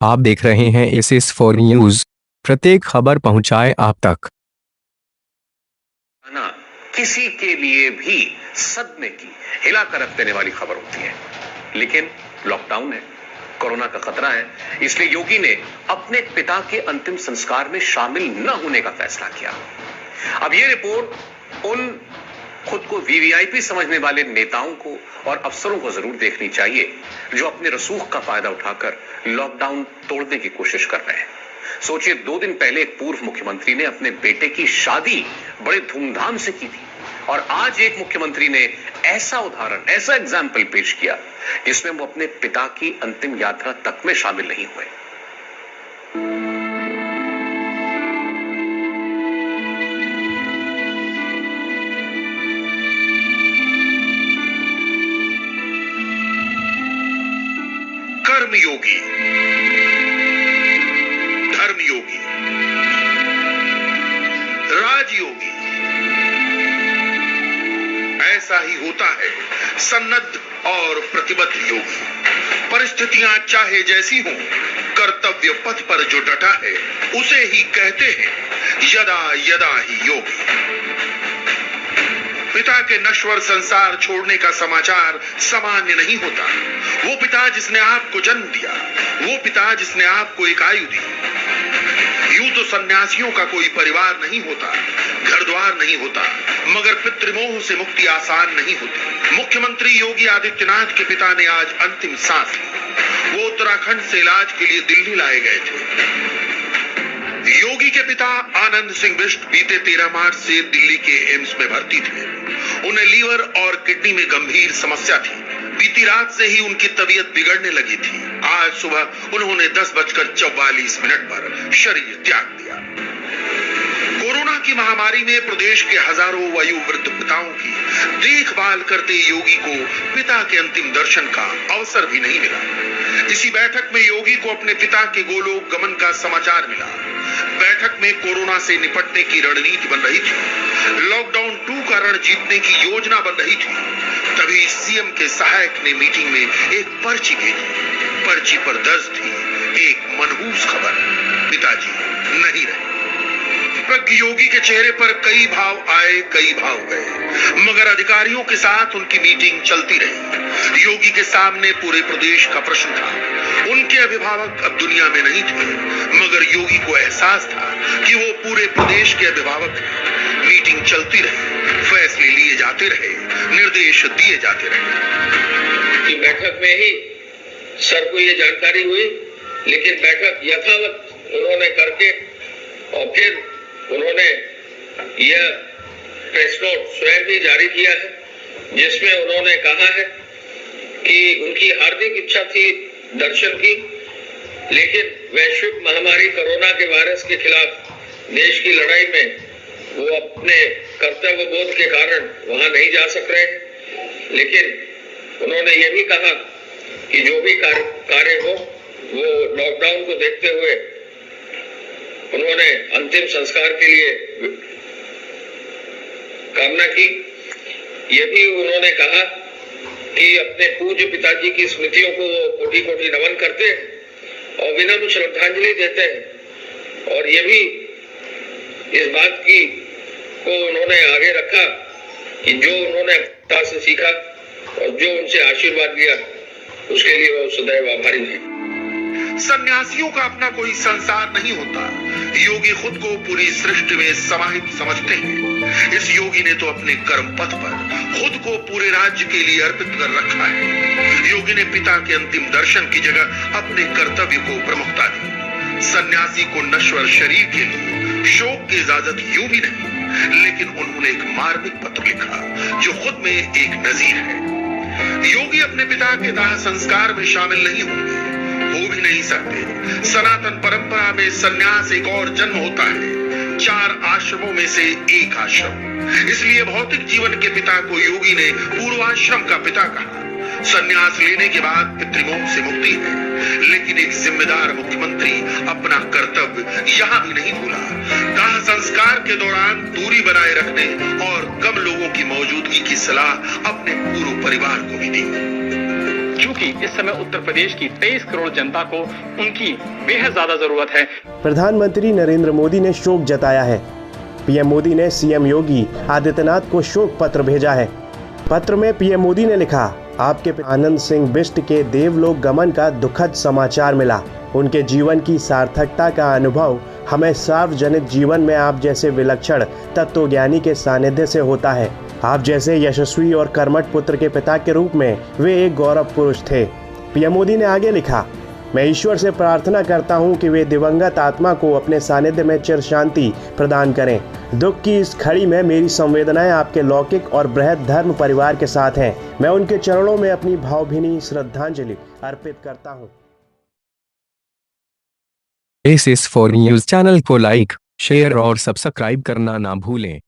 आप देख रहे हैं SS4 न्यूज। प्रत्येक खबर पहुंचाए आप तक। किसी के लिए भी सदमे की, हिलाकर रख देने वाली खबर होती है, लेकिन लॉकडाउन है, कोरोना का खतरा है, इसलिए योगी ने अपने पिता के अंतिम संस्कार में शामिल न होने का फैसला किया। अब यह रिपोर्ट उन खुद को वीवीआईपी समझने वाले नेताओं को और अफसरों को जरूर देखनी चाहिए जो अपने रसूख का फायदा उठाकर लॉकडाउन तोड़ने की कोशिश कर रहे हैं। सोचिए, 2 दिन पहले एक पूर्व मुख्यमंत्री ने अपने बेटे की शादी बड़े धूमधाम से की थी, और आज एक मुख्यमंत्री ने ऐसा उदाहरण, ऐसा एग्जाम्पल पेश किया जिसमें वो अपने पिता की अंतिम यात्रा तक में शामिल नहीं हुए। कर्मयोगी, धर्मयोगी, राजयोगी, ऐसा ही होता है सन्नद्ध और प्रतिबद्ध योगी। परिस्थितियां चाहे जैसी हों, कर्तव्य पथ पर जो डटा है उसे ही कहते हैं यदा यदा ही योगी। पिता के नश्वर संसार छोड़ने का समाचार सामान्य नहीं होता। वो पिता जिसने आपको जन्म दिया, वो पिता जिसने आपको एक आयु दी। यूं तो सन्यासियों का कोई परिवार नहीं होता, घर द्वार नहीं होता, मगर पितृमोह से मुक्ति आसान नहीं होती। मुख्यमंत्री योगी आदित्यनाथ के पिता ने आज अंतिम सांस ली। वो उत्तराखंड से इलाज के लिए दिल्ली लाए गए थे। योगी के पिता आनंद सिंह बिष्ट बीते 13 मार्च से दिल्ली के एम्स में भर्ती थे। उन्हें लीवर और किडनी में गंभीर समस्या थी। बीती रात से ही उनकी तबीयत बिगड़ने लगी थी। आज सुबह उन्होंने 10:44 पर शरीर त्याग दिया। कोरोना की महामारी में प्रदेश के हजारों वयोवृद्ध पिताओं की देखभाल करते योगी को पिता के अंतिम दर्शन का अवसर भी नहीं मिला। इसी बैठक में योगी को अपने पिता के गोलोक गमन का समाचार मिला। बैठक में कोरोना से निपटने की रणनीति बन रही थी। लॉकडाउन 2 का रण जीतने की योजना बन रही थी। तभी सीएम के सहायक ने मीटिंग में एक पर्ची भेजी। पर्ची पर दर्ज थी एक मनहूस खबर, पिताजी नहीं रहे। योगी के चेहरे पर कई भाव आए, कई भाव गए, मगर अधिकारियों के साथ उनकी मीटिंग चलती रही। योगी के सामने पूरे प्रदेश का प्रश्न था। उनके अभिभावक अब दुनिया में नहीं थे, मगर योगी को एहसास था कि वो पूरे प्रदेश के अभिभावक हैं। मीटिंग चलती रही, फैसले लिए जाते रहे, निर्देश दिए जाते रहे। बैठक में ही सर को ये जानकारी हुई, लेकिन बैठक यथावत उन्होंने करके और फिर उन्होंने यह प्रेस नोट स्वयं भी जारी किया है, जिसमें उन्होंने कहा है कि उनकी हार्दिक इच्छा थी दर्शन की, लेकिन वैश्विक महामारी कोरोना के वायरस के खिलाफ देश की लड़ाई में वो अपने कर्तव्य बोध के कारण वहां नहीं जा सक रहे हैं। लेकिन उन्होंने ये भी कहा कि जो भी कार्य हो वो लॉकडाउन को देखते हुए उन्होंने अंतिम संस्कार के लिए कामना की। यह भी उन्होंने कहा कि अपने पूज्य पिताजी की स्मृतियों को वो कोटि-कोटि नमन करते हैं और विनम्र श्रद्धांजलि देते हैं। और ये भी इस बात की को उन्होंने आगे रखा कि जो उन्होंने पिता से सीखा और जो उनसे आशीर्वाद लिया, उसके लिए वो सदैव आभारी हैं। सन्यासियों का अपना कोई संसार नहीं होता। योगी खुद को पूरी सृष्टि में समाहित समझते हैं। इस योगी ने तो अपने कर्म पथ पर खुद को पूरे राज्य के लिए अर्पित कर रखा है। योगी ने पिता के अंतिम दर्शन की जगह अपने कर्तव्य को प्रमुखता दी। सन्यासी को नश्वर शरीर के लिए शोक की इजाजत यूं भी नहीं, लेकिन उन्होंने एक मार्मिक पत्र लिखा जो खुद में एक नजीर है। योगी अपने पिता के दाह संस्कार में शामिल नहीं होंगे, हो भी नहीं सकते। सनातन परंपरा में सन्यास एक और जन्म होता है, 4 आश्रमों में से एक आश्रम। इसलिए भौतिक जीवन के पिता को योगी ने पूर्वाश्रम का पिता कहा। सन्यास लेने के बाद पितृमोह से मुक्ति है, लेकिन एक जिम्मेदार मुख्यमंत्री अपना कर्तव्य यहाँ भी नहीं भूला। दाह संस्कार के दौरान दूरी बनाए रखने और कम लोगों की मौजूदगी की सलाह अपने पूरे परिवार को भी दी। क्योंकि इस समय उत्तर प्रदेश की 23 करोड़ जनता को उनकी बेहद ज्यादा जरूरत है। प्रधानमंत्री नरेंद्र मोदी ने शोक जताया है। पीएम मोदी ने सीएम योगी आदित्यनाथ को शोक पत्र भेजा है। पत्र में पीएम मोदी ने लिखा, आपके आनंद सिंह बिष्ट के देवलोक गमन का दुखद समाचार मिला। उनके जीवन की सार्थकता का अनुभव हमें सार्वजनिक जीवन में आप जैसे विलक्षण तत्वज्ञानी के सानिध्य से होता है। आप जैसे यशस्वी और कर्मठ पुत्र के पिता के रूप में वे एक गौरव पुरुष थे। पीएम मोदी ने आगे लिखा, मैं ईश्वर से प्रार्थना करता हूं कि वे दिवंगत आत्मा को अपने सानिध्य में चिर शांति प्रदान करें। दुख की इस घड़ी में मेरी संवेदनाएं आपके लौकिक और बृहद धर्म परिवार के साथ हैं। मैं उनके चरणों में अपनी भावभीनी श्रद्धांजलि अर्पित करता हूं। एस4 न्यूज़ चैनल को लाइक, शेयर और सब्सक्राइब करना ना भूलें।